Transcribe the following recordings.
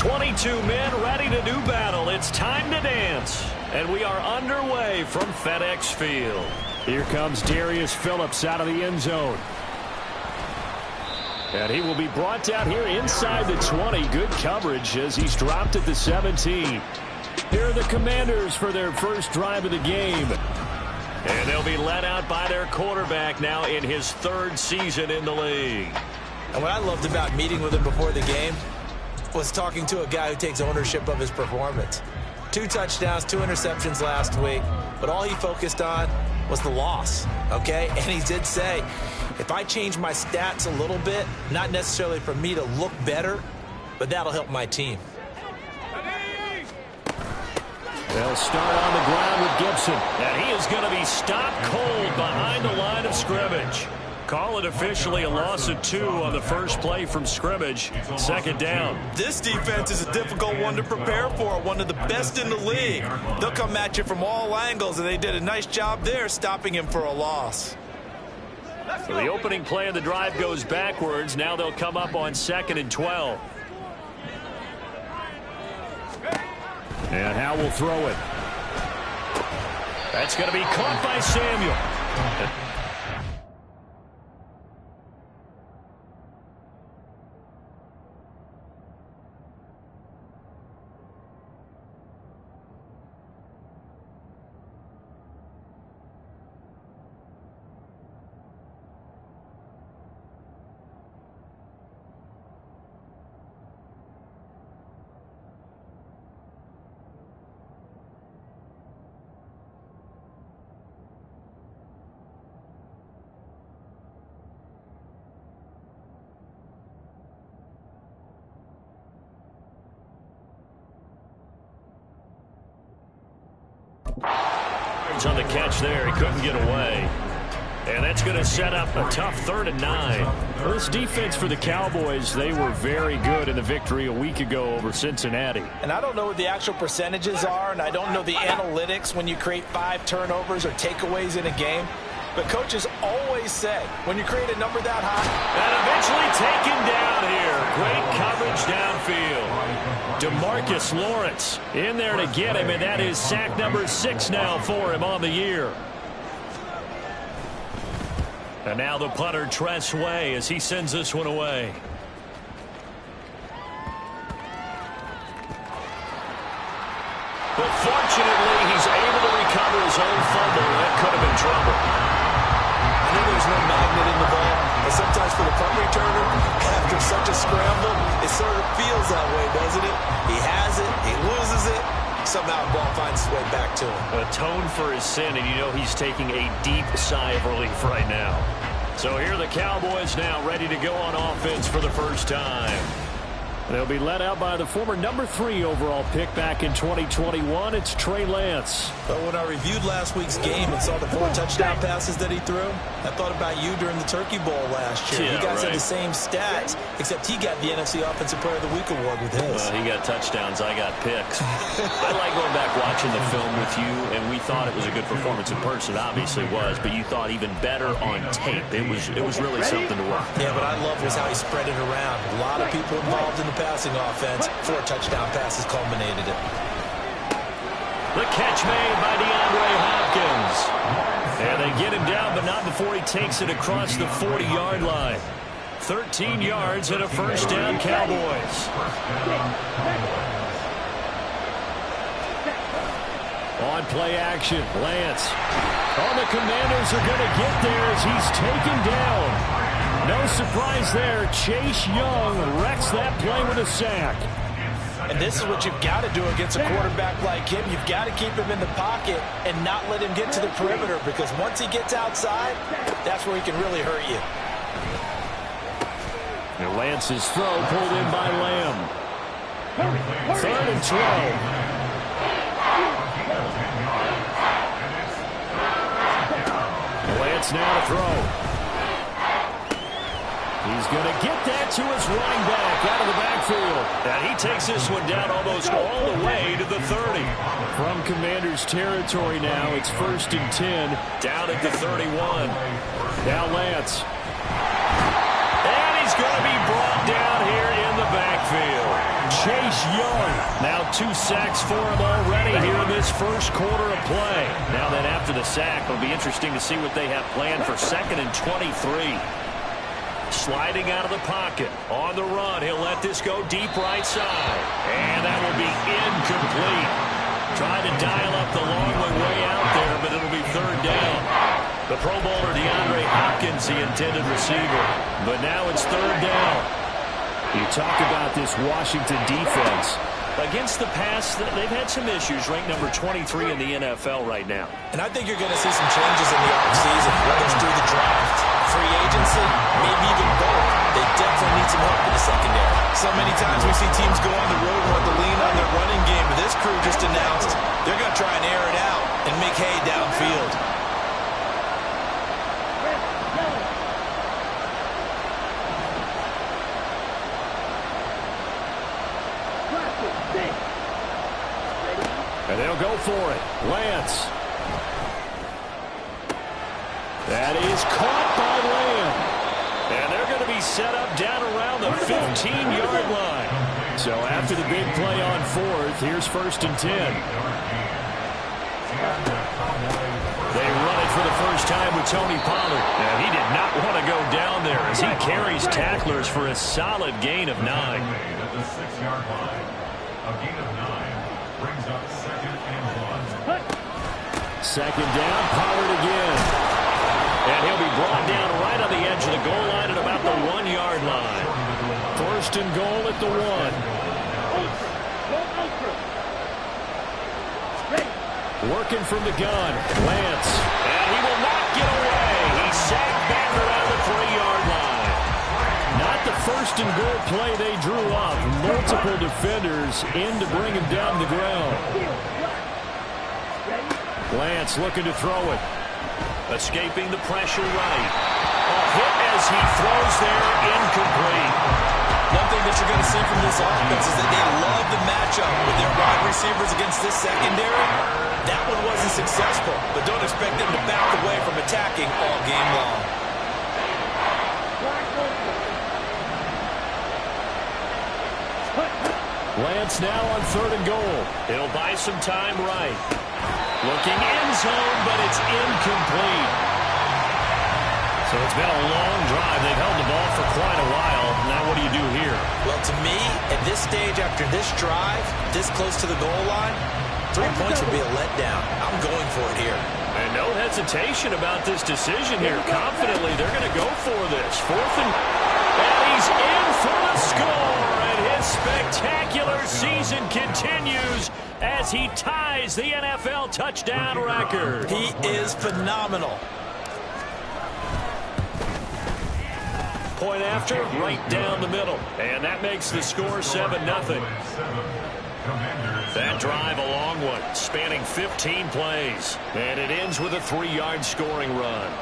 22 men ready to do battle. It's time to dance. And we are underway from FedEx Field. Here comes Darius Phillips out of the end zone. And he will be brought down here inside the 20. Good coverage as he's dropped at the 17. Here are the Commanders for their first drive of the game. And they'll be led out by their quarterback now in his third season in the league. And what I loved about meeting with him before the game was talking to a guy who takes ownership of his performance. 2 touchdowns, 2 interceptions last week, but all he focused on was the loss, okay? And he did say, if I change my stats a little bit, not necessarily for me to look better, but that'll help my team. They'll start on the ground with Gibson. And he is going to be stopped cold behind the line of scrimmage. Call it officially a loss of 2 on the first play from scrimmage. Second down. This defense is a difficult one to prepare for, one of the best in the league. They'll come at you from all angles, and they did a nice job there stopping him for a loss. So the opening play of the drive goes backwards. Now they'll come up on 2nd and 12. And Howe will throw it. That's going to be caught by Samuel. On the catch there, he couldn't get away. And that's going to set up a tough 3rd and 9. Well, this defense for the Cowboys, they were very good in the victory a week ago over Cincinnati. And I don't know what the actual percentages are, and I don't know the analytics when you create 5 turnovers or takeaways in a game. But coaches always say, when you create a number that high. And eventually taken down here. Great coverage downfield. DeMarcus Lawrence in there to get him, and that is sack number 6 now for him on the year. And now the punter, Tress Way, as he sends this one away. But fortunately, he's able to recover his own fumble. That could have been trouble. I know there's no magnet in the ball, but sometimes for the punt returner, after such a scramble, it sort of feels that way, doesn't it? He has it, he loses it, somehow the ball finds its way back to him. Atone for his sin, and you know he's taking a deep sigh of relief right now. So here are the Cowboys now ready to go on offense for the first time. They'll be led out by the former number 3 overall pick back in 2021. It's Trey Lance. But when I reviewed last week's game and saw the 4 touchdown passes that he threw, I thought about you during the Turkey Bowl last year. Yeah, you guys right. had the same stats, except he got the NFC Offensive Player of the Week award with his. Well, he got touchdowns. I got picks. I like going back watching the film with you, and we thought it was a good performance in person. It obviously was, but you thought even better on tape. It was really something to watch. Yeah, but I love was how he spread it around. A lot of people involved in the passing offense. 4 touchdown passes culminated it. The catch made by DeAndre Hopkins. And they get him down, but not before he takes it across the 40-yard line. 13 yards and a first down, Cowboys. On play action, Lance. Oh, the Commanders are going to get there as he's taken down. No surprise there. Chase Young wrecks that play with a sack. And this is what you've got to do against a quarterback like him. You've got to keep him in the pocket and not let him get to the perimeter, because once he gets outside, that's where he can really hurt you. And Lance's throw pulled in by Lamb. 3rd and 12. Lance now to throw. He's going to get that to his running back out of the backfield. And he takes this one down almost all the way to the 30. From Commanders territory now, it's 1st and 10. Down at the 31. Now Lance. And he's going to be brought down here in the backfield. Chase Young up 2 sacks for him already here in this first quarter of play. Now then, after the sack, it'll be interesting to see what they have planned for 2nd and 23. Sliding out of the pocket. On the run, he'll let this go deep right side. And that will be incomplete. Trying to dial up the long way out there, but it'll be 3rd down. The Pro Bowler DeAndre Hopkins, the intended receiver. But now it's 3rd down. You talk about this Washington defense. Against the pass, they've had some issues, ranked number 23 in the NFL right now. And I think you're going to see some changes in the offseason, whether it's through the draft, free agency, maybe even both. They definitely need some help in the secondary. So many times we see teams go on the road and want to lean on their running game, but this crew just announced they're going to try and air it out and make hay downfield. And they'll go for it. Lance. That is caught by Lamb. And they're going to be set up down around the 15-yard line. So after the big play on 4th, here's 1st and 10. They run it for the first time with Tony Pollard. Now, he did not want to go down there as he carries tacklers for a solid gain of 9. At the 6-yard line, a gain of 9 brings up 2nd and 1. 2nd down, Pollard again. And he'll be brought down right on the edge of the goal line at about the 1-yard line. 1st and goal at the 1. Working from the gun, Lance. And he will not get away. He's sacked back around the 3-yard line. Not the 1st and goal play they drew up. Multiple defenders in to bring him down the ground. Lance looking to throw it. Escaping the pressure right. A hit as he throws there, incomplete. One thing that you're going to see from this offense is that they love the matchup with their wide receivers against this secondary. That one wasn't successful, but don't expect them to back away from attacking all game long. Lance now on 3rd and goal. He'll buy some time right. Looking end zone, but it's incomplete. So it's been a long drive. They've held the ball for quite a while. Now what do you do here? Well, to me, at this stage after this drive, this close to the goal line, 3 points would be a letdown. I'm going for it here. And no hesitation about this decision here. Confidently, they're going to go for this. 4th and he's in for the score. And his spectacular season continues as he ties the NFL touchdown record. He is phenomenal. Point after, right down the middle. And that makes the score 7-0. That drive a long one, spanning 15 plays. And it ends with a 3-yard scoring run.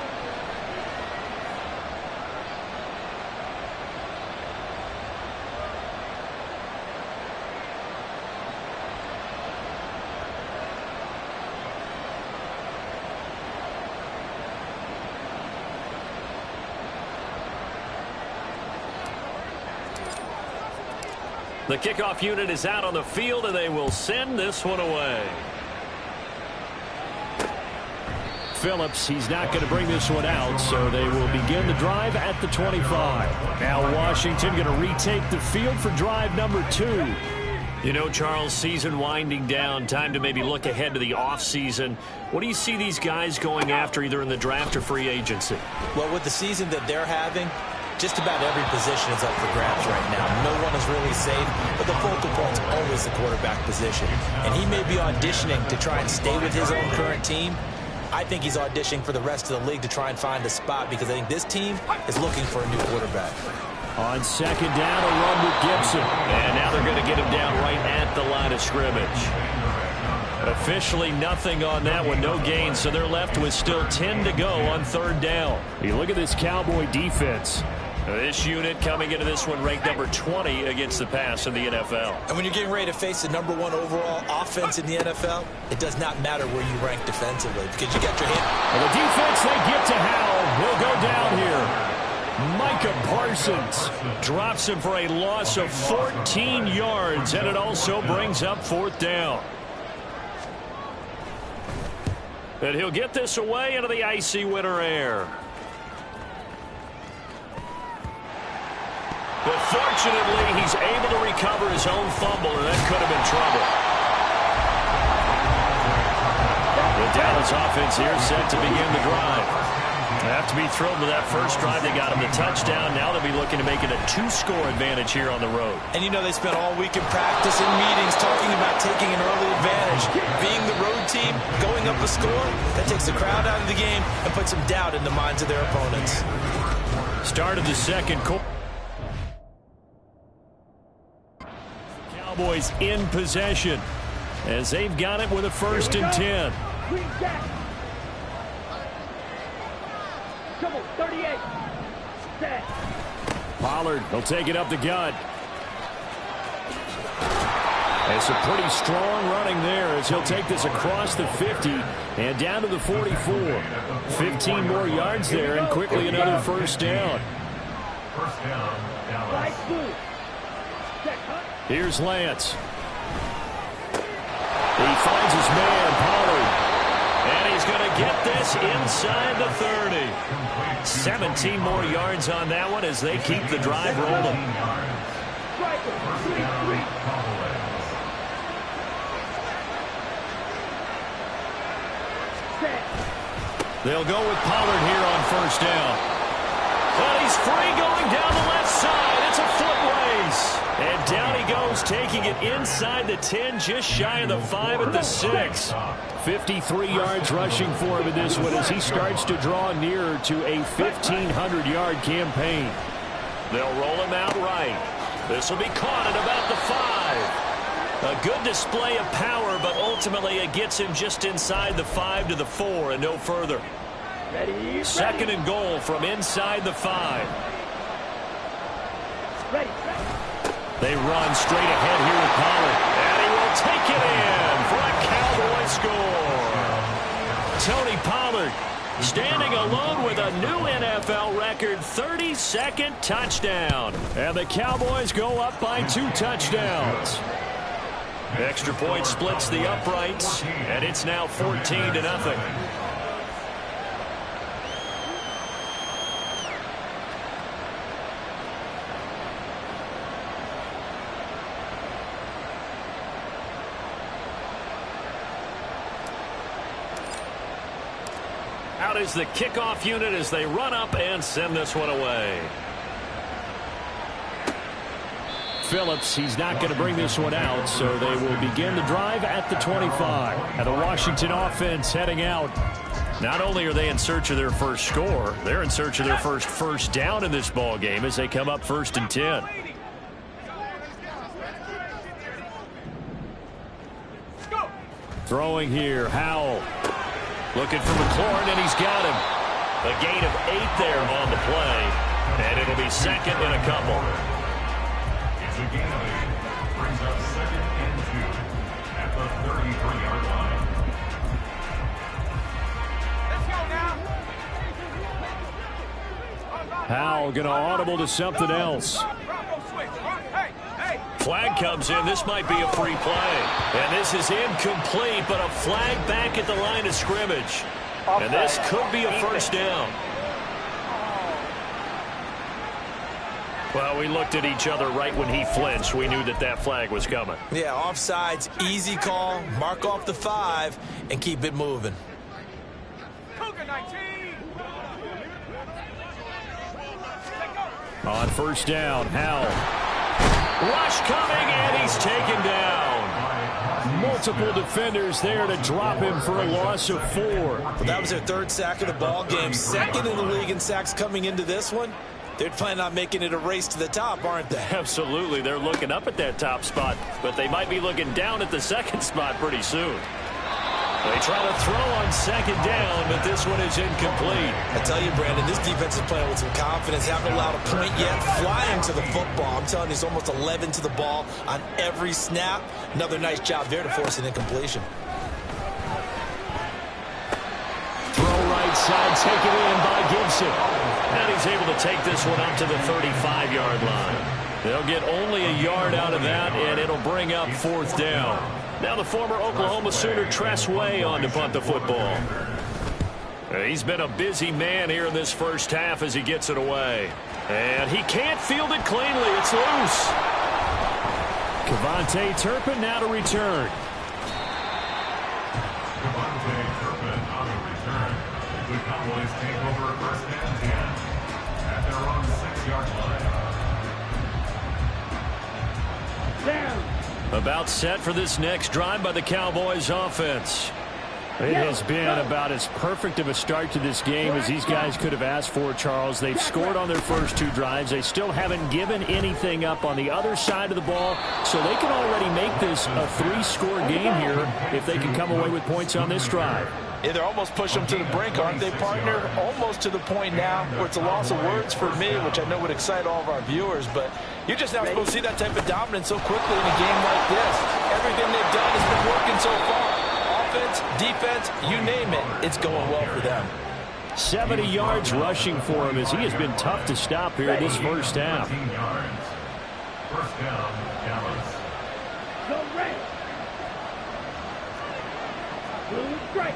The kickoff unit is out on the field, and they will send this one away. Phillips, he's not going to bring this one out, so they will begin the drive at the 25. Now Washington going to retake the field for drive number 2. You know, Charles, season winding down, time to maybe look ahead to the offseason. What do you see these guys going after either in the draft or free agency? Well, with the season that they're having, just about every position is up for grabs right now. No one is really safe, but the focal point's always the quarterback position. And he may be auditioning to try and stay with his own current team. I think he's auditioning for the rest of the league to try and find a spot because I think this team is looking for a new quarterback. On 2nd down, a run with Gibson. And now they're going to get him down right at the line of scrimmage. Officially nothing on that one, no gain, so they're left with still 10 to go on 3rd down. You look at this Cowboy defense. This unit coming into this one ranked number 20 against the pass in the NFL. And when you're getting ready to face the number 1 overall offense in the NFL, it does not matter where you rank defensively because you got your hand. Well, the defense, they get to Howell. He'll go down here. Micah Parsons drops him for a loss of 14 yards, and it also brings up 4th down. And he'll get this away into the icy winter air. But fortunately, he's able to recover his own fumble, and that could have been trouble. The Dallas offense here set to begin the drive. They have to be thrilled with that first drive. They got him the touchdown. Now they'll be looking to make it a 2-score advantage here on the road. And you know they spent all week in practice and meetings talking about taking an early advantage. Being the road team, going up a score, that takes the crowd out of the game and puts some doubt in the minds of their opponents. Start of the second quarter. Cowboys in possession as they've got it with a 1st and 10. Come on, 38. Set. Pollard, he'll take it up the gut. It's a pretty strong running there as he'll take this across the 50 and down to the 44. 15 more yards there and quickly another 1st down. First down, Dallas. Here's Lance. He finds his man, Pollard. And he's going to get this inside the 30. 17 more yards on that one as they keep the drive rolling. They'll go with Pollard here on 1st down. But he's free going down the left side. It's a foot race. And down he goes, taking it inside the 10, just shy of the 5 at the 6. 53 yards rushing for him in this one as he starts to draw nearer to a 1,500-yard campaign. They'll roll him out right. This will be caught at about the 5. A good display of power, but ultimately it gets him just inside the 5 to the 4 and no further. Ready. 2nd and goal from inside the 5. Ready. They run straight ahead here with Pollard. And he will take it in for a Cowboy score. Tony Pollard standing alone with a new NFL record 32nd touchdown. And the Cowboys go up by 2 touchdowns. Extra point splits the uprights, and it's now 14-0. Out is the kickoff unit as they run up and send this one away. Phillips, he's not going to bring this one out, so they will begin the drive at the 25. And the Washington offense heading out. Not only are they in search of their first score, they're in search of their first down in this ball game as they come up 1st and 10. Throwing here, Howell. Looking for McLaurin, and he's got him. A gain of 8 there on the play, and it'll be 2nd and a couple. It's a gain of 8. Brings up 2nd and 2 at the 33-yard line. Let's go now. Howell going to audible to something else. Flag comes in. This might be a free play. And this is incomplete, but a flag back at the line of scrimmage. And this could be a 1st down. Well, we looked at each other right when he flinched. We knew that that flag was coming. Yeah, offsides, easy call. Mark off the 5 and keep it moving. On 1st down, Howell. Rush coming, and he's taken down. Multiple defenders there to drop him for a loss of 4. Well, that was their 3rd sack of the ball game. 2nd in the league in sacks coming into this one. They're planning on making it a race to the top, aren't they? Absolutely. They're looking up at that top spot, but they might be looking down at the 2nd spot pretty soon. They try to throw on 2nd down, but this one is incomplete. I tell you, Brandon, this defense is playing with some confidence. Haven't allowed a point yet. Flying to the football. I'm telling you, it's almost 11 to the ball on every snap. Another nice job there to force an incompletion. Throw right side, taken in by Gibson. And he's able to take this one up to the 35-yard line. They'll get only a yard out of that, and it'll bring up 4th down. Now the former Oklahoma Sooner Tress Way on to punt the football. He's been a busy man here in this first half as he gets it away. And he can't field it cleanly. It's loose. Kevontae Turpin now to return. Kevontae Turpin on the return. The Cowboys take over 1st and 10 at their own 6-yard line. Down. About set for this next drive by the Cowboys offense. It has been about as perfect of a start to this game as these guys could have asked for, Charles. They've scored on their first 2 drives. They still haven't given anything up on the other side of the ball, so they can already make this a 3-score game here if they can come away with points on this drive. Yeah, they're almost pushing them to the brink, aren't they, partner? Almost to the point now where it's a loss of words for me, which I know would excite all of our viewers, but you're just not supposed to see that type of dominance so quickly in a game like this. Everything they've done has been working so far. Offense, defense, you name it, it's going well for them. 70 yards rushing for him as he has been tough to stop here this first half. 14 yards. 1st down, Dallas. Go red. Blue strike.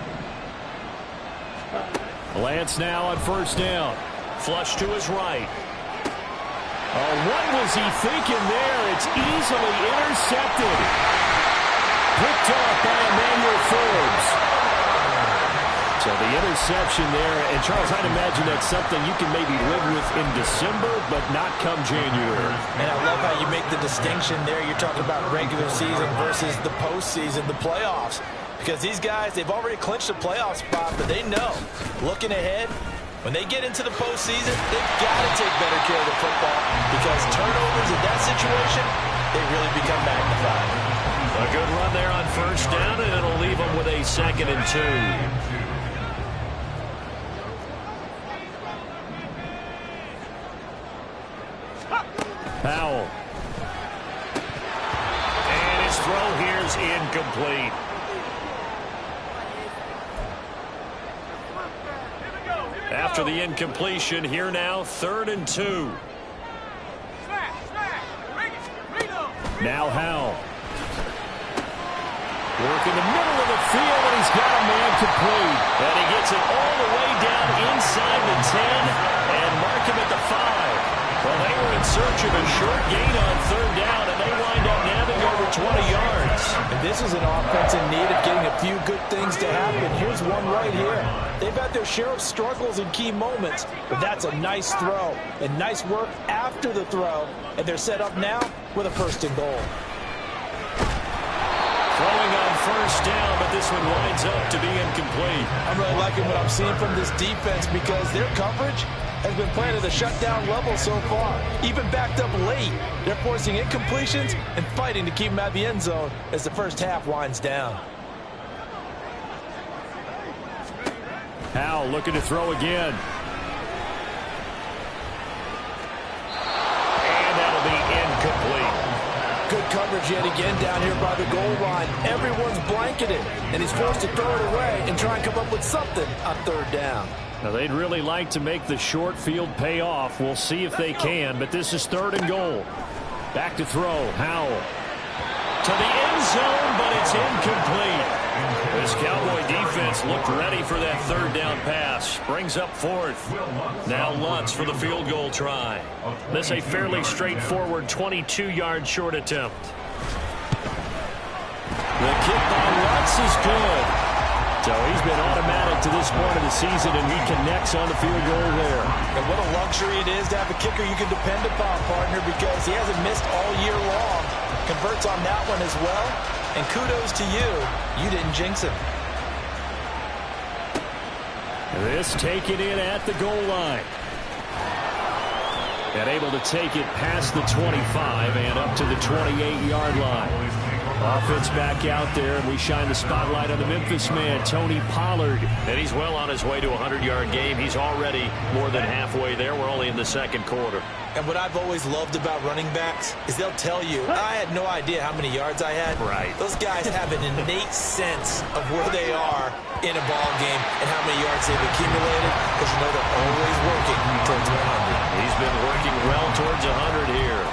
Lance now on 1st down. Flush to his right. Oh, what was he thinking there? It's easily intercepted. Picked off by Emmanuel Forbes. So the interception there, and Charles, I'd imagine that's something you can maybe live with in December, but not come January. And I love how you make the distinction there. You're talking about regular season versus the postseason, the playoffs. Because these guys, they've already clinched a playoff spot, but they know, looking ahead, when they get into the postseason, they've got to take better care of the football because turnovers in that situation, they really become magnified. A good run there on 1st down, and it'll leave them with a 2nd and 2. Powell. And his throw here is incomplete. After the incompletion, here now, 3rd and 2. Now Howell. Work in the middle of the field, and he's got a man complete. And he gets it all the way down inside the 10 and mark him at the 5. Well, they were in search of a short gain on 3rd down, and they wind up nabbing over 20 yards. And this is an offense in need of getting a few good things to happen. Here's one right here. They've had their share of struggles in key moments, but that's a nice throw and nice work after the throw. And they're set up now with a 1st and goal. Throwing on 1st down, but this one winds up to be incomplete. I'm really liking what I'm seeing from this defense because their coverage has been playing at a shutdown level so far. Even backed up late, they're forcing incompletions and fighting to keep them out of the end zone as the first half winds down. Howell looking to throw again. And that'll be incomplete. Good coverage yet again down here by the goal line. Everyone's blanketed, and he's forced to throw it away and try and come up with something on 3rd down. Now, they'd really like to make the short field pay off. We'll see if they can, but this is 3rd and goal. Back to throw, Howell. To the end zone, but it's incomplete. This Cowboy defense looked ready for that 3rd down pass. Brings up 4th. Now Lutz for the field goal try. This a fairly straightforward 22-yard short attempt. The kick by Lutz is good. So he's been automatic to this point of the season, and he connects on the field goal there. And what a luxury it is to have a kicker you can depend upon, partner, because he hasn't missed all year long. Converts on that one as well. And kudos to you. You didn't jinx him. This taken in at the goal line. And able to take it past the 25 and up to the 28-yard line. Offense back out there, and we shine the spotlight on the Memphis man, Tony Pollard. And he's well on his way to a 100-yard game. He's already more than halfway there. We're only in the 2nd quarter. And what I've always loved about running backs is they'll tell you, I had no idea how many yards I had. Right. Those guys have an innate sense of where they are in a ball game and how many yards they've accumulated, because you know they're always working towards 100. He's been working well towards 100 here.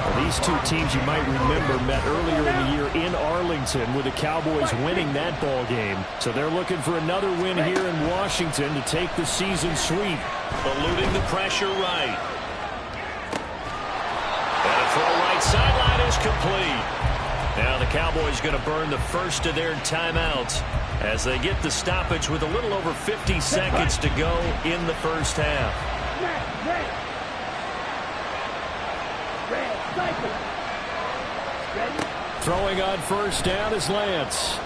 Well, these two teams, you might remember, met earlier in the year in Arlington with the Cowboys winning that ball game. So they're looking for another win here in Washington to take the season sweep. Eluding the pressure right. And a throw right sideline is complete. Now the Cowboys going to burn the first of their timeouts as they get the stoppage with a little over 50 seconds to go in the first half. Throwing on first down is Lance.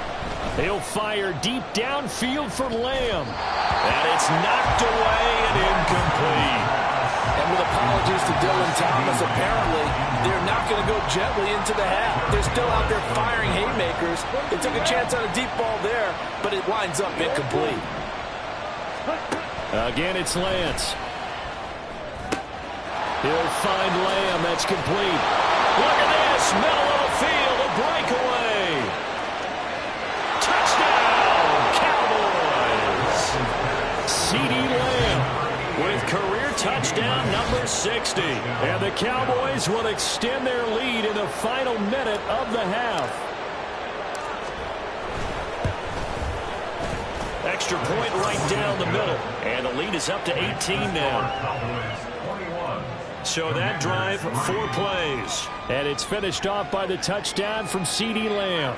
He'll fire deep downfield for Lamb. And it's knocked away and incomplete. And with apologies to Dylan Thomas, apparently they're not going to go gently into the half. They're still out there firing haymakers. They took a chance on a deep ball there, but it winds up incomplete. Again, it's Lance. He'll find Lamb. That's complete. Look at this. Middle of the field. A breakaway. Touchdown, Cowboys. CeeDee Lamb With career touchdown number 60. And the Cowboys will extend their lead in the final minute of the half. Extra point right down the middle. And the lead is up to 18 now. So that drive, 4 plays. And it's finished off by the touchdown from CeeDee Lamb.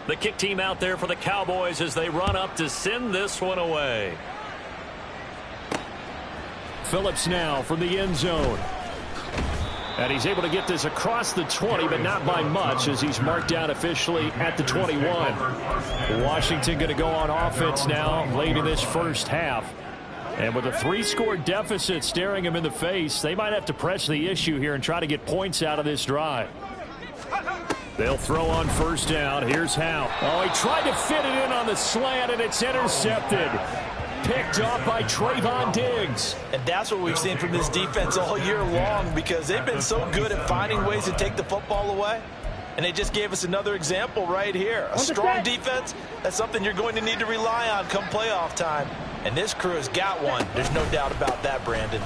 The kick team out there for the Cowboys as they run up to send this one away. Phillips now from the end zone. And he's able to get this across the 20, but not by much, as he's marked down officially at the 21. Washington going to go on offense now late in this first half. And with a 3-score deficit staring him in the face, they might have to press the issue here and try to get points out of this drive. They'll throw on first down. Here's Howe. Oh, he tried to fit it in on the slant, and it's intercepted. Picked off by Trayvon Diggs. And that's what we've seen from this defense all year long, because they've been so good at finding ways to take the football away. And they just gave us another example right here. A strong defense, that's something you're going to need to rely on come playoff time. And this crew has got one. There's no doubt about that, Brandon.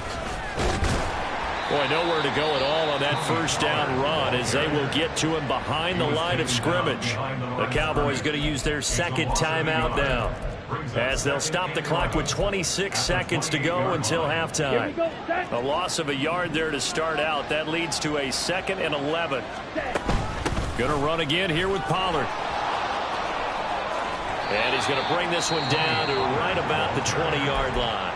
Boy, nowhere to go at all on that first down run, as they will get to him behind the line of scrimmage. The Cowboys going to use their second timeout now, as they'll stop the clock with 26 seconds to go until halftime. A loss of a yard there to start out. That leads to a 2nd and 11. Going to run again here with Pollard. And he's going to bring this one down to right about the 20-yard line.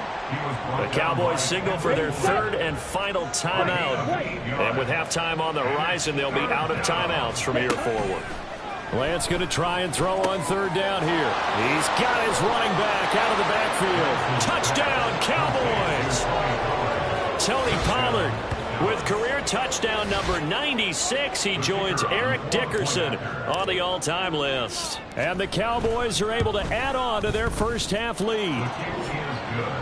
The Cowboys signal for their 3rd and final timeout. And with halftime on the horizon, they'll be out of timeouts from here forward. Lance going to try and throw on 3rd down here. He's got his running back out of the backfield. Touchdown, Cowboys! Tony Pollard with career touchdown number 96. He joins Eric Dickerson on the all-time list. And the Cowboys are able to add on to their first half lead.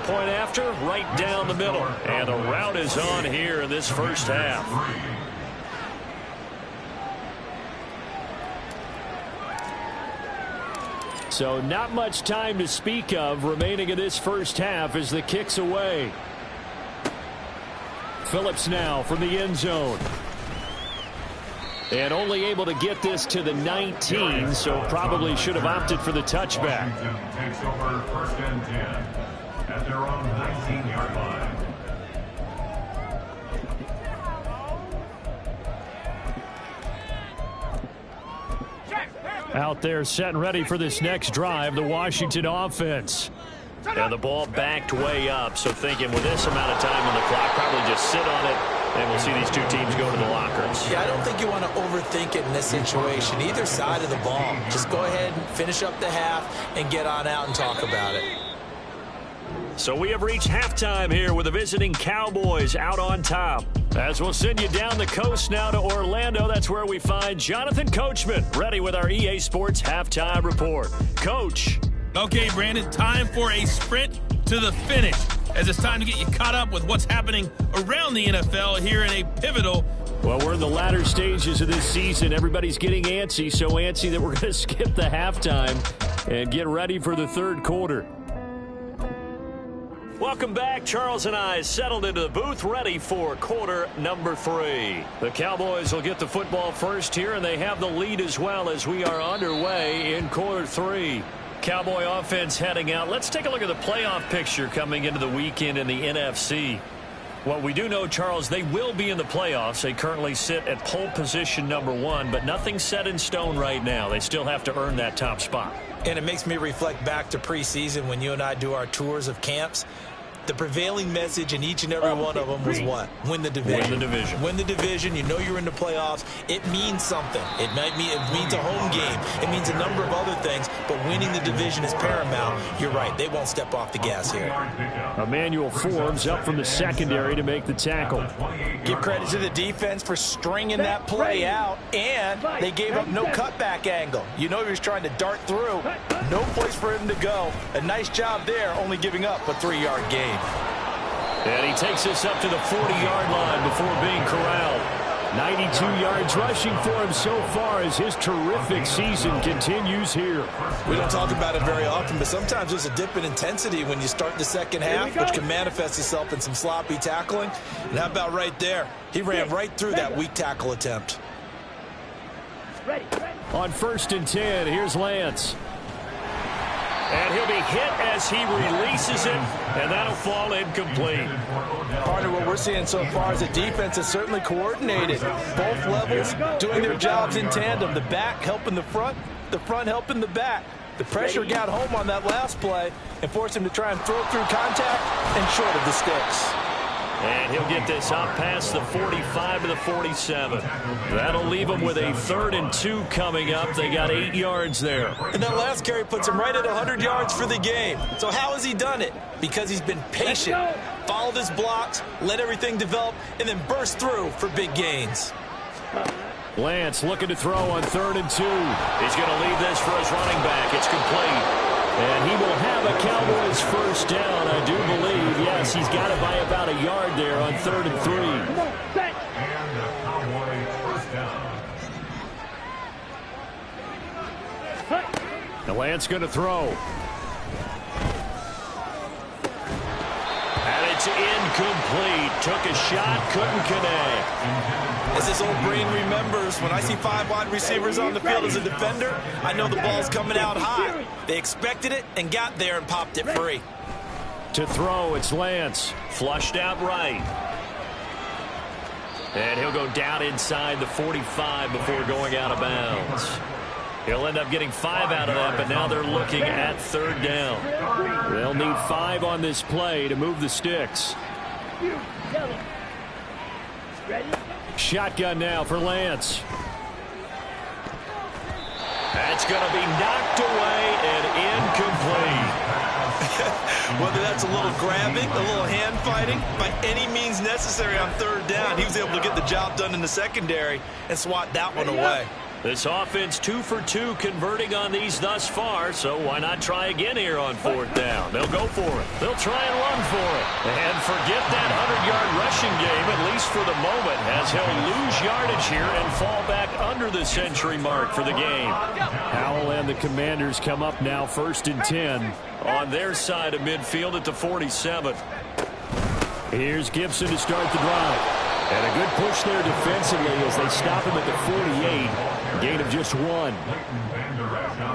Point after, right down the middle. And the route is on here in this first half. So not much time to speak of remaining in this first half as the kick's away. Phillips now from the end zone. And only able to get this to the 19, so probably should have opted for the touchback. Takes over 1st and 10 at their own 19-yard line. Out there set and ready for this next drive, the Washington offense. And the ball backed way up, so thinking with this amount of time on the clock, probably just sit on it, and we'll see these two teams go to the lockers. Yeah, I don't think you want to overthink it in this situation, either side of the ball. Just go ahead and finish up the half and get on out and talk about it. So we have reached halftime here with the visiting Cowboys out on top. As we'll send you down the coast now to Orlando, that's where we find Jonathan Coachman, ready with our EA Sports Halftime Report. Coach. Okay, Brandon, time for a sprint to the finish, as it's time to get you caught up with what's happening around the NFL here in a pivotal Well, we're in the latter stages of this season. Everybody's getting antsy, so antsy that we're going to skip the halftime and get ready for the third quarter. Welcome back. Charles and I settled into the booth, ready for quarter number 3. The Cowboys will get the football first here, and they have the lead as well as we are underway in quarter 3. Cowboy offense heading out. Let's take a look at the playoff picture coming into the weekend in the NFC. Well, we do know, Charles, they will be in the playoffs. They currently sit at pole position number 1, but nothing's set in stone right now. They still have to earn that top spot. And it makes me reflect back to preseason when you and I do our tours of camps. The prevailing message in each and every one of them was what? Win the division. Win the division. Win the division. You know you're in the playoffs. It means something. It means a home game. It means a number of other things, but winning the division is paramount. You're right. They won't step off the gas here. Emmanuel Forbes up from the secondary to make the tackle. Give credit to the defense for stringing that play out, and they gave up no cutback angle. You know he was trying to dart through. No place for him to go. A nice job there, only giving up a 3-yard gain. And he takes this up to the 40-yard line before being corralled. 92 yards rushing for him so far as his terrific season continues here. We don't talk about it very often, but sometimes there's a dip in intensity when you start the second half, which can manifest itself in some sloppy tackling. And how about right there? He ran right through that weak tackle attempt. On 1st and 10, here's Lance. And he'll be hit as he releases it, and that'll fall incomplete. Part of what we're seeing so far is the defense is certainly coordinated. Both levels doing their jobs in tandem. The back helping the front helping the back. The pressure got home on that last play and forced him to try and throw through contact and short of the sticks. And he'll get this up past the 45 to the 47. That'll leave him with a 3rd and 2 coming up. They got 8 yards there. And that last carry puts him right at 100 yards for the game. So how has he done it? Because he's been patient, followed his blocks, let everything develop, and then burst through for big gains. Lance looking to throw on 3rd and 2. He's going to leave this for his running back. It's complete. And he will have a Cowboys first down, I do believe. Yes, he's got it by about a yard there on 3rd and 3. And the Cowboys first down. Now Lance going to throw. And it's incomplete. Took a shot, couldn't connect. As his old brain remembers, when I see 5 wide receivers on the field as a defender, I know the ball's coming out high. They expected it and got there and popped it free. To throw, it's Lance. Flushed out right. And he'll go down inside the 45 before going out of bounds. He'll end up getting 5 out of that, but now they're looking at 3rd down. They'll need 5 on this play to move the sticks. Shotgun now for Lance. That's going to be knocked away and incomplete. Whether that's a little grabbing, a little hand fighting, by any means necessary on 3rd down, he was able to get the job done in the secondary and swat that one away. This offense 2 for 2 converting on these thus far, so why not try again here on 4th down? They'll go for it. They'll try and run for it. And forget that 100-yard rushing game, at least for the moment, as he'll lose yardage here and fall back under the century mark for the game. Howell and the Commanders come up now 1st and 10. On their side of midfield at the 47. Here's Gibson to start the drive. And a good push there defensively as they stop him at the 48. Gain of just 1.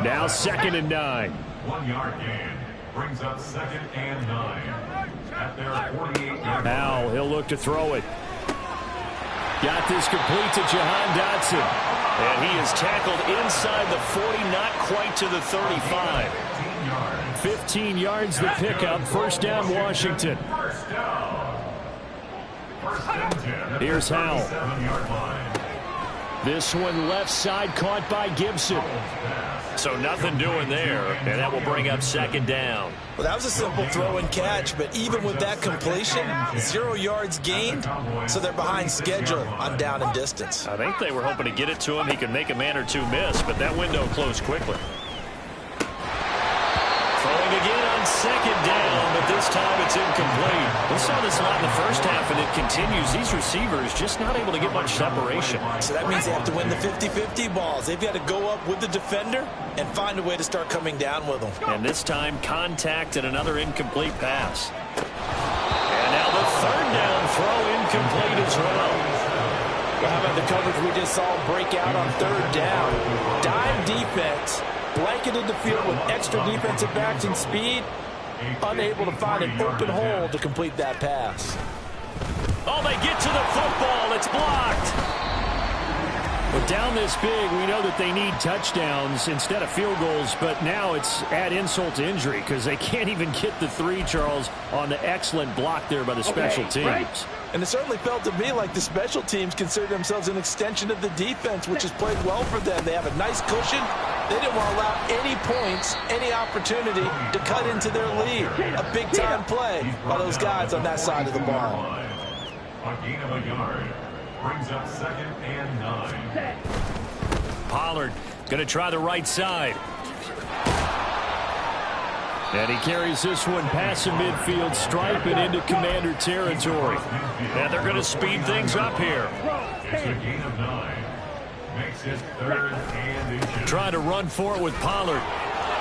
Now 2nd and 9. 1-yard gain brings up 2nd and 9 at their 48-yard line. Now he'll look to throw it. Got this complete to Jahan Dotson. And he is tackled inside the 40, not quite to the 35. 15 yards the pickup. 1st down Washington. Here's Howell. This one left side caught by Gibson. So nothing doing there, and that will bring up 2nd down. Well, that was a simple throw and catch, but even with that completion, 0 yards gained, so they're behind schedule on down and distance. I think they were hoping to get it to him. He could make a man or two miss, but that window closed quickly. Throwing again on second down, but this time it's incomplete. We saw this a lot in the first half, and it continues. These receivers just not able to get much separation. So that means they have to win the 50-50 balls. They've got to go up with the defender and find a way to start coming down with them. And this time, contact and another incomplete pass. And now the third down throw incomplete as well. Well, how about the coverage we just saw break out on third down? Dime defense, blanketed the field with extra defensive backs and speed, unable to find an open hole to complete that pass. Oh, they get to the football. It's blocked. But down this big, we know that they need touchdowns instead of field goals, but now it's add insult to injury because they can't even get the 3, Charles, on the excellent block there by the special teams. Right. And it certainly felt to me like the special teams consider themselves an extension of the defense, which has played well for them. They have a nice cushion. They didn't want to allow any points, any opportunity to cut into their lead. A big-time play by those guys on that side of the ball. A gain of a yard. Brings up 2nd and 9. Pollard going to try the right side. And he carries this one past the midfield stripe and into Commander territory. And they're going to speed things up here. It's a gain of 9. Makes it 3rd and inches. Trying to run for it with Pollard.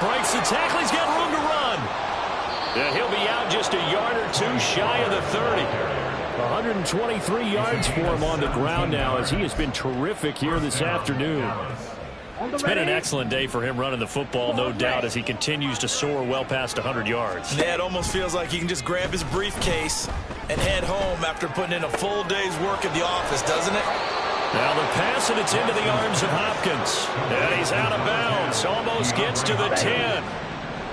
Breaks the tackle. He's got room to run. And he'll be out just a yard or 2 shy of the 30. 123 yards for him on the ground now as he has been terrific here this afternoon. It's been an excellent day for him running the football, no doubt, as he continues to soar well past 100 yards. Yeah, it almost feels like he can just grab his briefcase and head home after putting in a full day's work at the office, doesn't it? Now the pass, and it's into the arms of Hopkins. And he's out of bounds. Almost gets to the 10.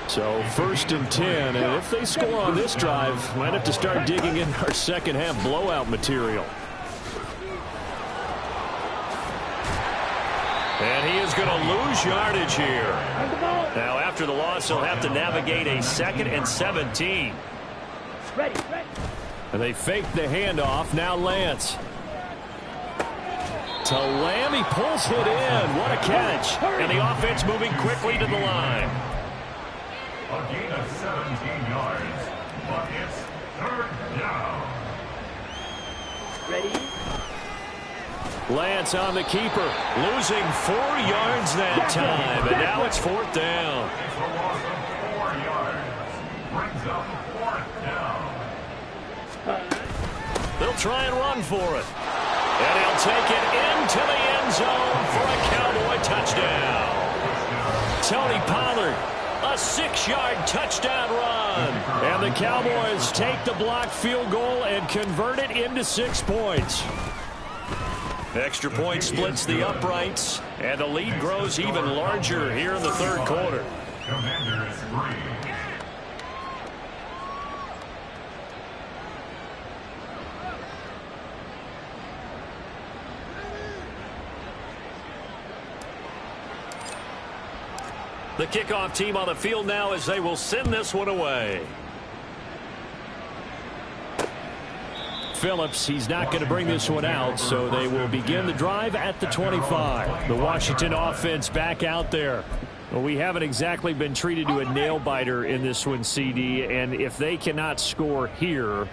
So 1st and 10, and if they score on this drive, might have to start digging in our second half blowout material. And he is going to lose yardage here. Now after the loss, he'll have to navigate a 2nd and 17. Ready. And they fake the handoff. Now Lance. To Lamb, he pulls it in. What a catch. And the offense moving quickly to the line. A gain of 17 yards, but it's 3rd down. Ready. Lance on the keeper. Losing 4 yards that time, and now it's 4th down. It's a loss of 4 yards. Brings up 4th down. They'll try and run for it. And he'll take it into the end zone for a Cowboy touchdown. Tony Pollard, a 6-yard touchdown run. And the Cowboys take the blocked field goal and convert it into 6 points. Extra point splits the uprights, and the lead grows even larger here in the 3rd quarter. Commander is free. The kickoff team on the field now as they will send this one away. Phillips, he's not going to bring this one out, so they will begin the drive at the 25. The Washington offense back out there. Well, we haven't exactly been treated to a nail-biter in this one, CD, and if they cannot score here,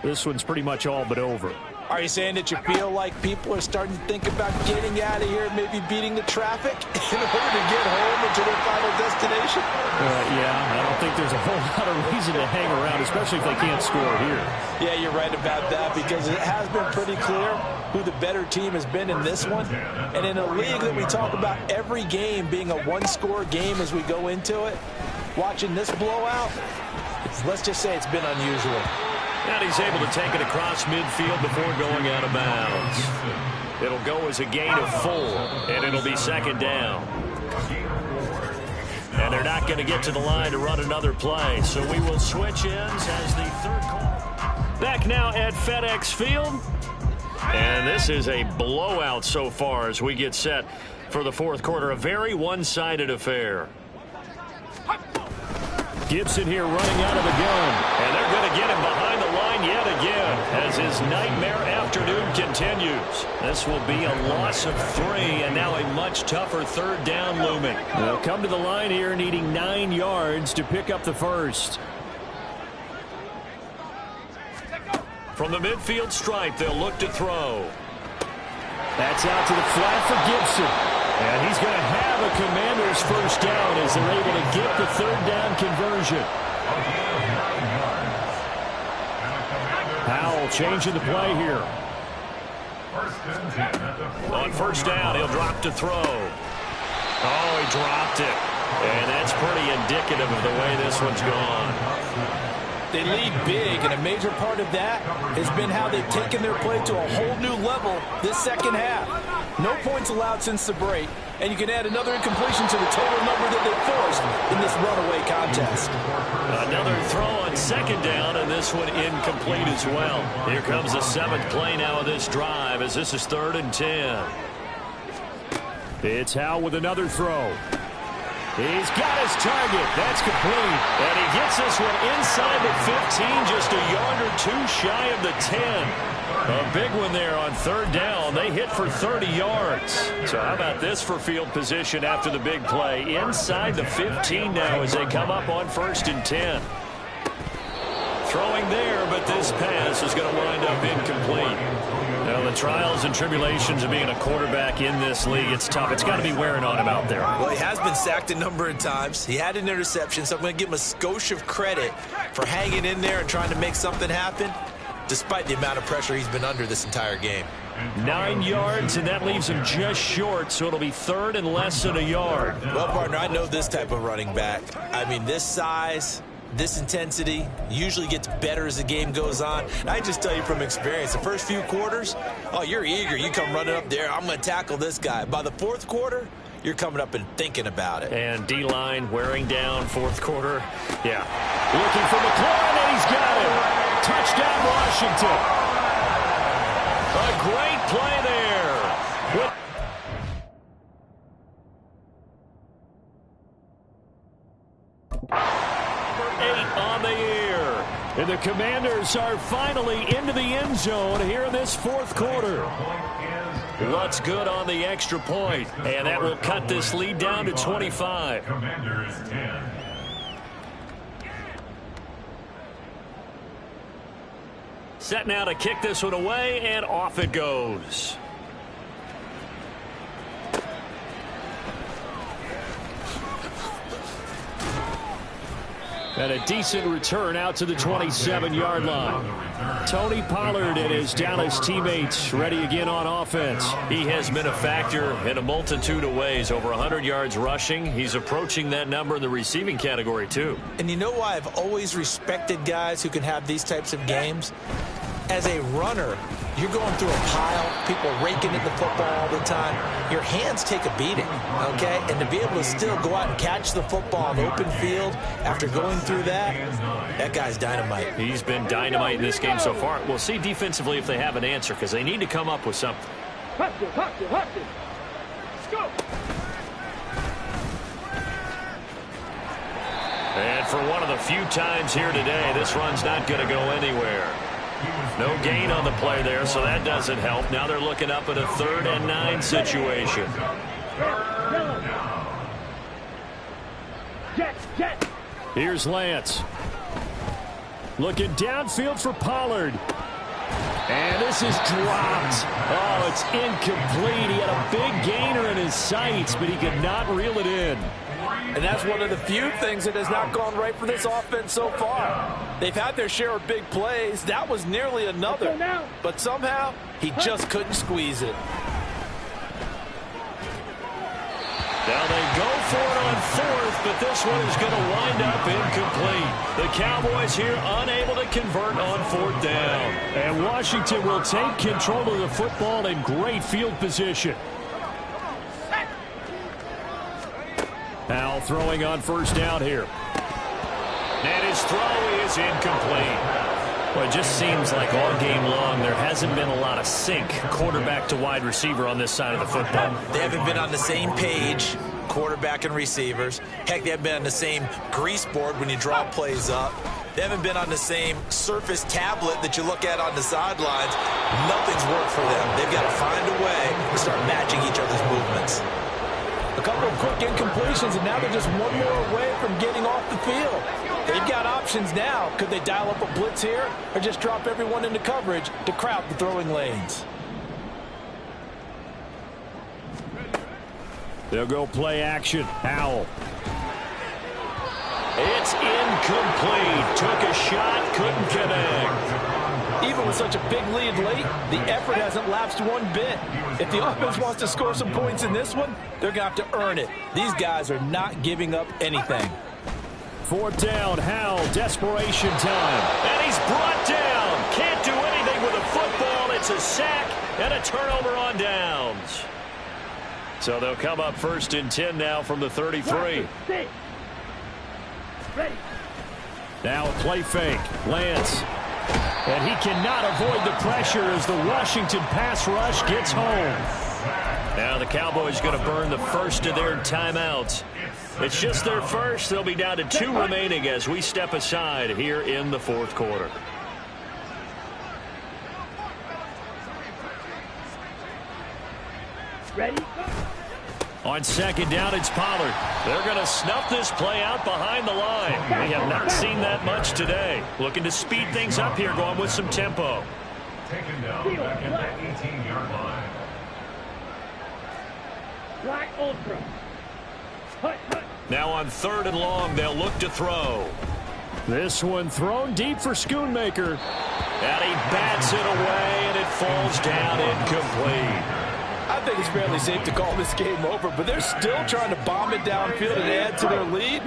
this one's pretty much all but over. Are you saying that you feel like people are starting to think about getting out of here and maybe beating the traffic in order to get home into their final destination? Yeah, I don't think there's a whole lot of reason to hang around, especially if they can't score here. Yeah, you're right about that because it has been pretty clear who the better team has been in this one. And in a league that we talk about every game being a one-score game as we go into it, watching this blowout, let's just say it's been unusual. And he's able to take it across midfield before going out of bounds. It'll go as a gain of 4, and it'll be 2nd down. And they're not going to get to the line to run another play, so we will switch ends as the 3rd quarter. Back now at FedEx Field. And this is a blowout so far as we get set for the 4th quarter. A very one-sided affair. Gibson here running out of the gun. And they're going to get him behind the line yet again as as his nightmare afternoon continues. This will be a loss of 3, and now a much tougher third down looming. They'll come to the line here needing 9 yards to pick up the first. From the midfield stripe, they'll look to throw. That's out to the flat for Gibson. And he's going to have a Commanders first down as they're able to get the third down conversion. Howell changing the play here. On first down, he'll drop to throw. Oh, he dropped it. And that's pretty indicative of the way this one's gone. They lead big, and a major part of that has been how they've taken their play to a whole new level this second half. No points allowed since the break, and you can add another incompletion to the total number that they forced in this runaway contest. Another throw on second down, and this one incomplete as well. Here comes the 7th play now of this drive as this is 3rd and 10. It's Howell with another throw. He's got his target. That's complete. And he gets this one inside the 15, just a yard or 2 shy of the 10. A big one there on 3rd down. They hit for 30 yards. So how about this for field position after the big play? Inside the 15 now as they come up on 1st and 10. Throwing there, but this pass is going to wind up incomplete. Now, the trials and tribulations of being a quarterback in this league, it's tough. It's got to be wearing on him out there. Well, he has been sacked a number of times. He had an interception, so I'm going to give him a skosh of credit for hanging in there and trying to make something happen, despite the amount of pressure he's been under this entire game. 9 yards, and that leaves him just short, so it'll be 3rd and less than a yard. Well, partner, I know this type of running back. I mean, this size, this intensity usually gets better as the game goes on. And I just tell you from experience, the first few quarters, oh, you're eager. You come running up there, I'm going to tackle this guy. By the 4th quarter, you're coming up and thinking about it. And D-line wearing down 4th quarter. Yeah. Looking for McLaurin, and he's got it. Touchdown, Washington. A great play there. On the year. And the Commanders are finally into the end zone here in this 4th quarter. What's good on the extra point? And that will cut this lead down to 25. Commanders 10. Set now to kick this one away, and off it goes. And a decent return out to the 27-yard line. Tony Pollard and his Dallas teammates ready again on offense. He has been a factor in a multitude of ways. Over 100 yards rushing. He's approaching that number in the receiving category, too. And you know why I've always respected guys who can have these types of games? As a runner, you're going through a pile, people raking at the football all the time. Your hands take a beating, okay? And to be able to still go out and catch the football in open field after going through that guy's dynamite. He's been dynamite in this game so far. We'll see defensively if they have an answer, because they need to come up with something. Hustle. Let's go. And for one of the few times here today, this run's not going to go anywhere. No gain on the play there, so that doesn't help. Now they're looking up at a 3rd and 9 situation. Jet. Here's Lance. Looking downfield for Pollard. And this is dropped. Oh, it's incomplete. He had a big gainer in his sights, but he could not reel it in. And that's one of the few things that has not gone right for this offense so far. They've had their share of big plays. That was nearly another. But somehow, he just couldn't squeeze it. Now they go for it on 4th, but this one is going to wind up incomplete. The Cowboys here unable to convert on 4th down. And Washington will take control of the football in great field position. Howell throwing on 1st down here. And his throw is incomplete. Well, it just seems like all game long there hasn't been a lot of sync quarterback to wide receiver on this side of the football. They haven't been on the same page, quarterback and receivers. Heck, they haven't been on the same grease board when you draw plays up. They haven't been on the same Surface tablet that you look at on the sidelines. Nothing's worked for them. They've got to find a way to start matching each other's movements. A couple of quick incompletions, and now they're just one more away from getting off the field. They've got options now. Could they dial up a blitz here or just drop everyone into coverage to crowd the throwing lanes? They'll go play action. Howell. It's incomplete. Took a shot, couldn't connect. Even with such a big lead late, the effort hasn't lapsed one bit. If the offense wants to score some points in this one, they're going to have to earn it. These guys are not giving up anything. 4th down, Howell, desperation time. And he's brought down. Can't do anything with a football. It's a sack and a turnover on downs. So they'll come up 1st and 10 now from the 33. Ready. Now a play fake. Lance. And he cannot avoid the pressure as the Washington pass rush gets home. Now the Cowboys going to burn the first of their timeouts. It's just their first. They'll be down to 2 remaining as we step aside here in the 4th quarter. Ready. On 2nd down, it's Pollard. They're going to snuff this play out behind the line. We have not seen that much today. Looking to speed things up here, going with some tempo. Taken down back at the 18-yard line. Black Ultra. Hut, hut. Now on 3rd and long, they'll look to throw. This one thrown deep for Schoonmaker. And he bats it away, and it falls down incomplete. I think it's fairly safe to call this game over, but they're still trying to bomb it downfield and add to their lead.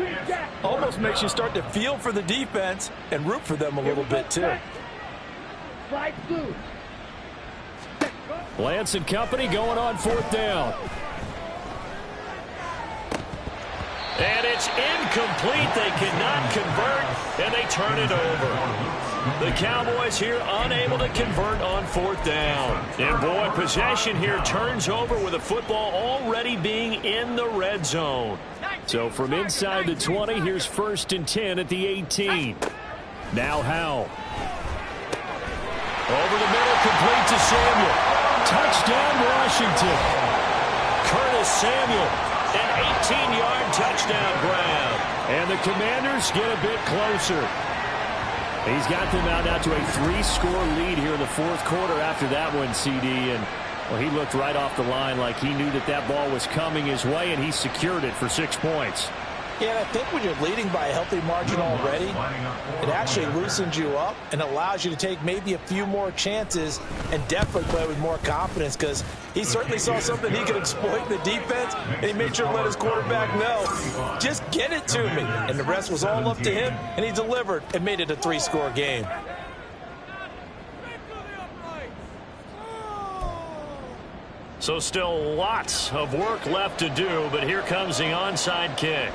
Almost makes you start to feel for the defense and root for them a little bit, too. Slide blue. Lance and company going on 4th down. And it's incomplete. They cannot convert, and they turn it over. The Cowboys here unable to convert on 4th down. And boy, possession here turns over with the football already being in the red zone. So from inside the 20, here's 1st and 10 at the 18. Now Howell. Over the middle, complete to Samuel. Touchdown, Washington. Curtis Samuel, an 18-yard touchdown grab. And the Commanders get a bit closer. He's got them out now to a 3-score lead here in the 4th quarter after that one, CD. And well, he looked right off the line like he knew that that ball was coming his way, and he secured it for 6 points. Yeah, and I think when you're leading by a healthy margin already, it actually loosens you up and allows you to take maybe a few more chances and definitely play with more confidence, because he certainly saw something he could exploit in the defense, and he made sure to let his quarterback know, just get it to me. And the rest was all up to him, and he delivered and made it a 3-score game. So still lots of work left to do, but here comes the onside kick.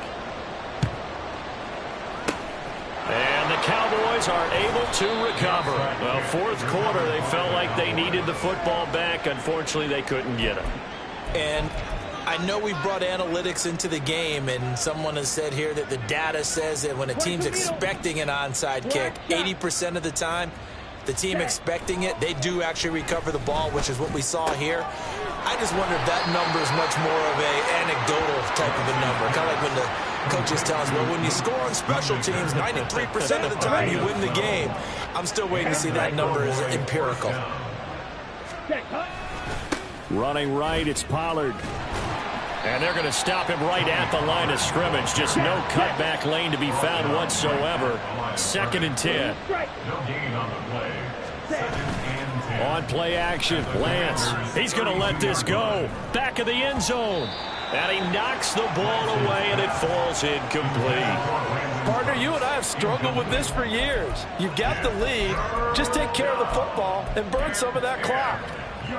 And the Cowboys are able to recover. Well, 4th quarter, they felt like they needed the football back. Unfortunately, they couldn't get it. And I know we brought analytics into the game, and someone has said here that the data says that when a team's expecting an onside kick, 80% of the time, the team expecting it, they do actually recover the ball, which is what we saw here. I just wonder if that number is much more of a anecdotal type of a number. Kind of like when the coaches tell us, well, when you score on special teams, 93% of the time you win the game. I'm still waiting to see that number is empirical. Running right, it's Pollard. And they're going to stop him right at the line of scrimmage. Just no cutback lane to be found whatsoever. 2nd and 10. No gain on the play. 2nd and 10. On play action, Lance. He's going to let this go. Back of the end zone. And he knocks the ball away, and it falls incomplete. Partner, you and I have struggled with this for years. You've got the lead. Just take care of the football and burn some of that clock.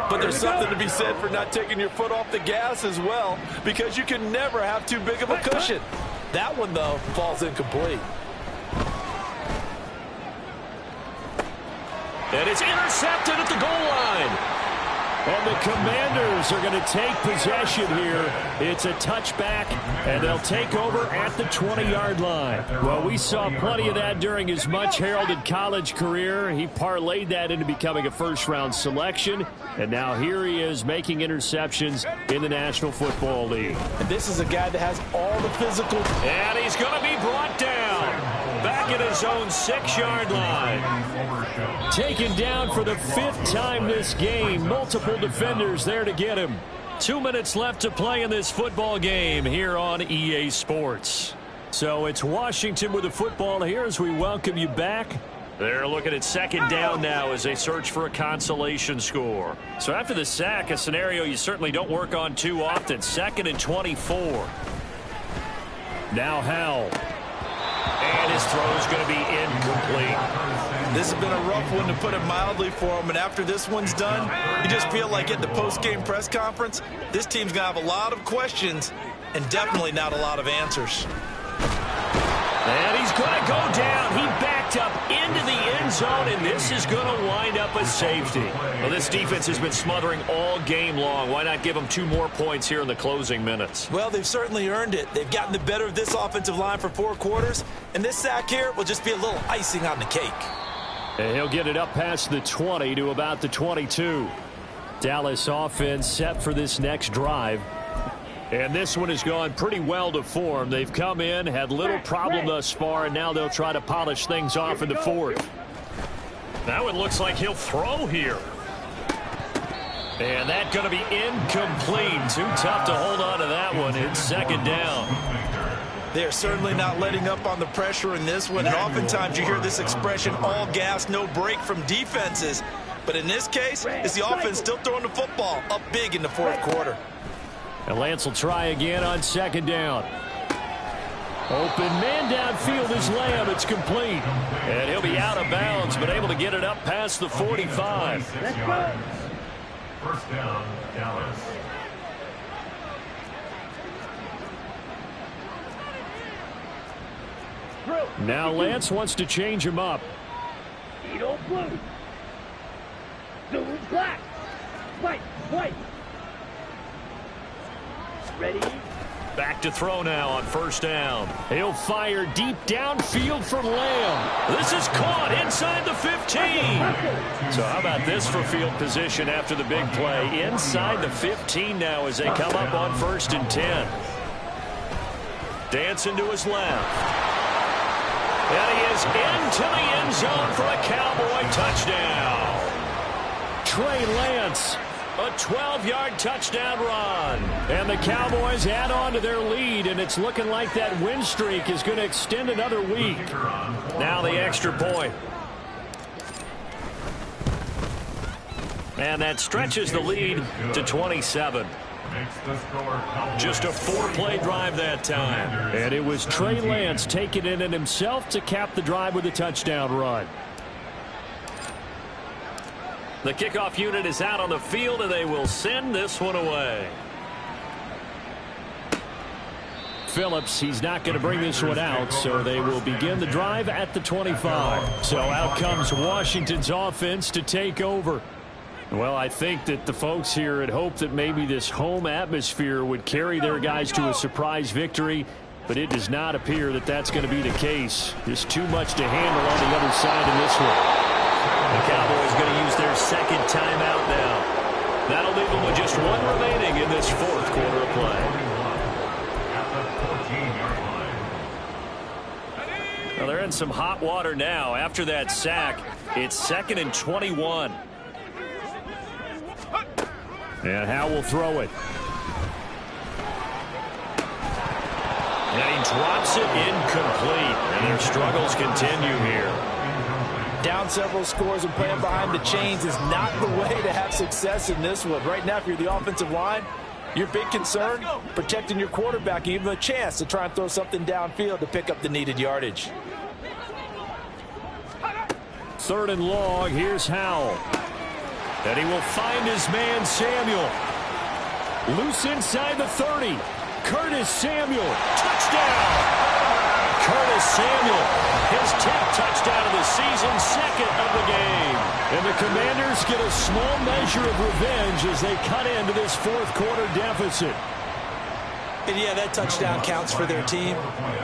But there's something to be said for not taking your foot off the gas as well, because you can never have too big of a cushion. That one, though, falls incomplete. And it's intercepted at the goal line. And the Commanders are going to take possession here. It's a touchback, and they'll take over at the 20-yard line. Well, we saw plenty of that during his much-heralded college career. He parlayed that into becoming a first-round selection, and now here he is making interceptions in the National Football League. And this is a guy that has all the physical. And he's going to be brought down. Back at his own 6-yard line. Taken down for the 5th time this game. Multiple defenders there to get him. 2 minutes left to play in this football game here on EA Sports. So it's Washington with the football here as we welcome you back. They're looking at 2nd down now as they search for a consolation score. So after the sack, a scenario you certainly don't work on too often. 2nd and 24. Now Howell. And his throw is going to be incomplete. This has been a rough one, to put it mildly, for him. And after this one's done, you just feel like at the post-game press conference, this team's going to have a lot of questions and definitely not a lot of answers. And he's going to go down. He backed up into the end zone, and this is going to wind up a safety. Well, this defense has been smothering all game long. Why not give them 2 more points here in the closing minutes? Well, they've certainly earned it. They've gotten the better of this offensive line for 4 quarters, and this sack here will just be a little icing on the cake. And he'll get it up past the 20 to about the 22. Dallas offense set for this next drive. And this one has gone pretty well to form. They've come in, had little problem thus far, and now they'll try to polish things off in the 4th. Now it looks like he'll throw here. And that's going to be incomplete. Too tough to hold on to that one. It's 2nd down. They're certainly not letting up on the pressure in this one. And oftentimes you hear this expression, all gas, no break, from defenses. But in this case, it's the offense still throwing the football up big in the 4th quarter. And Lance will try again on 2nd down. Open man downfield is Lamb. It's complete. And he'll be out of bounds, but able to get it up past the 45. Let's go. 1st down, Dallas. Now Lance wants to change him up. Edo blue. Zoom black. White, white. Ready? Back to throw now on 1st down. He'll fire deep downfield for Lamb. This is caught inside the 15. So how about this for field position after the big play? Inside the 15 now as they come up on 1st and 10. Dancing to his left. And he is into the end zone for a Cowboy touchdown. Trey Lance. A 12-yard touchdown run. And the Cowboys add on to their lead, and it's looking like that win streak is going to extend another week. Now the extra point. And that stretches the lead to 27. Just a 4-play drive that time. And it was Trey Lance taking it in himself to cap the drive with a touchdown run. The kickoff unit is out on the field, and they will send this one away. Phillips, he's not going to bring this one out, so they will begin the drive at the 25. So out comes Washington's offense to take over. Well, I think that the folks here had hoped that maybe this home atmosphere would carry their guys to a surprise victory, but it does not appear that that's going to be the case. Just too much to handle on the other side in this one. The Cowboys going to use their 2nd timeout now. That'll leave them with just 1 remaining in this 4th quarter of play. Well, they're in some hot water now. After that sack, it's 2nd and 21. And Howe will throw it. And he drops it incomplete. And their struggles continue here. Down several scores and playing behind the chains is not the way to have success in this one. Right now, if you're the offensive line, your big concern, protecting your quarterback, give him a chance to try and throw something downfield to pick up the needed yardage. 3rd and long, here's Howell. And he will find his man, Samuel. Loose inside the 30. Curtis Samuel. Touchdown! Curtis Samuel, his 10th touchdown of the season, 2nd of the game. And the the Commanders get a small measure of revenge as they cut into this fourth quarter deficit. And yeah, that touchdown counts for their team,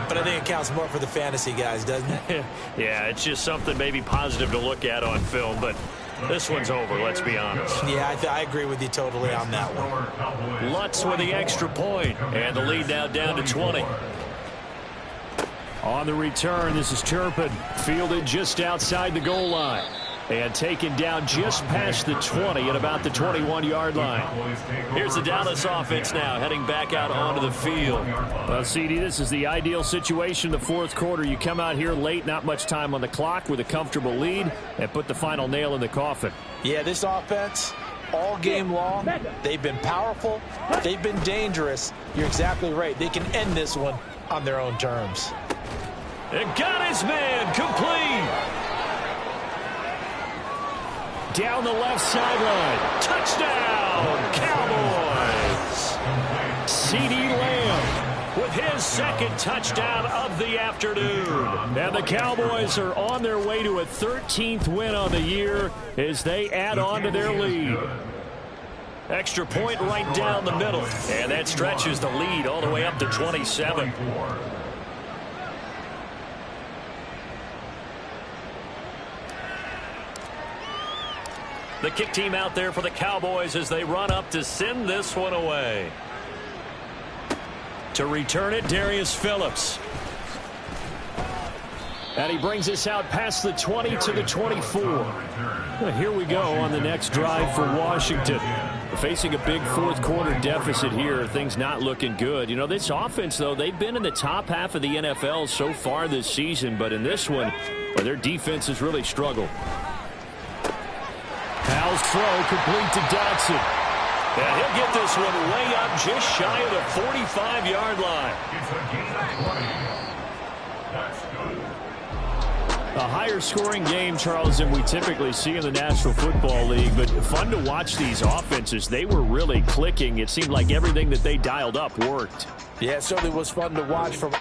but I think it counts more for the fantasy guys, doesn't it? Yeah, it's just something maybe positive to look at on film, but this one's over, let's be honest. Yeah, I agree with you totally on that one. Lutz with the extra point, and the lead now down to 20. On the return, this is Turpin, fielded just outside the goal line. And taken down just past the 20 at about the 21-yard line. Here's the Dallas offense now, heading back out onto the field. Well, CD, this is the ideal situation in the fourth quarter. You come out here late, not much time on the clock, with a comfortable lead, and put the final nail in the coffin. Yeah, this offense, all game long, they've been powerful, they've been dangerous. You're exactly right. They can end this one on their own terms. And got his man complete. Down the left sideline. Touchdown, Cowboys. CeeDee Lamb with his second touchdown of the afternoon. And the Cowboys are on their way to a 13th win on the year as they add on to their lead. Extra point right down the middle. And that stretches the lead all the way up to 27. The kick team out there for the Cowboys as they run up to send this one away. To return it, Darius Phillips. And he brings us out past the 20 to the 24. Well, here we go on the next drive for Washington. Facing a big fourth quarter deficit here. Things not looking good. You know, this offense, though, they've been in the top half of the NFL so far this season. But in this one, well, their defense has really struggled. Powell's throw complete to Dotson. And he'll get this one way up just shy of the 45-yard line. It's a gain of 20. That's good. A higher scoring game, Charles, than we typically see in the National Football League, but fun to watch these offenses. They were really clicking. It seemed like everything that they dialed up worked. Yeah, it certainly was fun to watch from...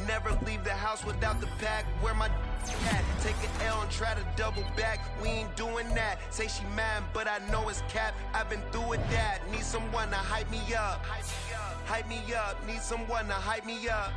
Never leave the house without the pack. Where my cat? Take an L and try to double back. We ain't doing that. Say she mad, but I know it's cap. I've been through with that. Need someone to hype me up. Hype me up. Need someone to hype me up.